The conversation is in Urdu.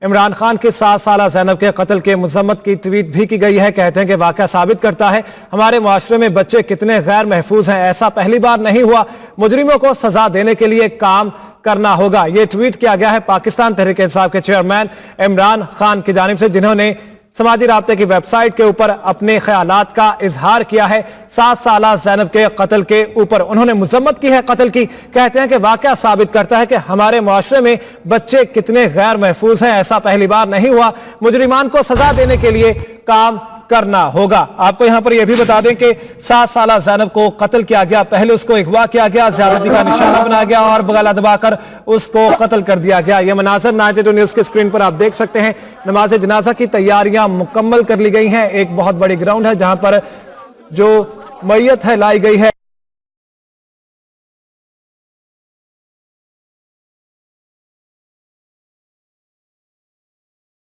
عمران خان کی 7 سالہ زینب کے قتل کے مذمت کی ٹویٹ بھی کی گئی ہے۔ کہتے ہیں کہ واقعہ ثابت کرتا ہے ہمارے معاشرے میں بچے کتنے غیر محفوظ ہیں، ایسا پہلی بار نہیں ہوا، مجرموں کو سزا دینے کے لیے کام کرنا ہوگا۔ یہ ٹویٹ کیا گیا ہے پاکستان تحریک انصاف کے چیئرمین عمران خان کی جانب سے، جنہوں نے سماجی رابطے کی ویب سائٹ کے اوپر اپنے خیالات کا اظہار کیا ہے 7 سالہ زینب کے قتل کے اوپر۔ انہوں نے مذمت کی ہے قتل کی، کہتے ہیں کہ واقعہ ثابت کرتا ہے کہ ہمارے معاشرے میں بچے کتنے غیر محفوظ ہیں، ایسا پہلی بار نہیں ہوا، مجرمان کو سزا دینے کے لیے کام کرنا ہوگا۔ آپ کو یہاں پر یہ بھی بتا دیں کہ 7 سالہ زینب کو قتل کیا گیا، پہلے اس کو اغوا کیا گیا، زیادتی کا نشانہ بنایا گیا اور گلا دبا کر اس کو قتل کر دیا گیا۔ یہ مناظر 92 نیوز کے سکرین پر آپ دیکھ سکتے ہیں۔ نماز جنازہ کی تیاریاں مکمل کر لی گئی ہیں۔ ایک بہت بڑی گراؤنڈ ہے جہاں پر جو میت ہے لائی گئی ہے۔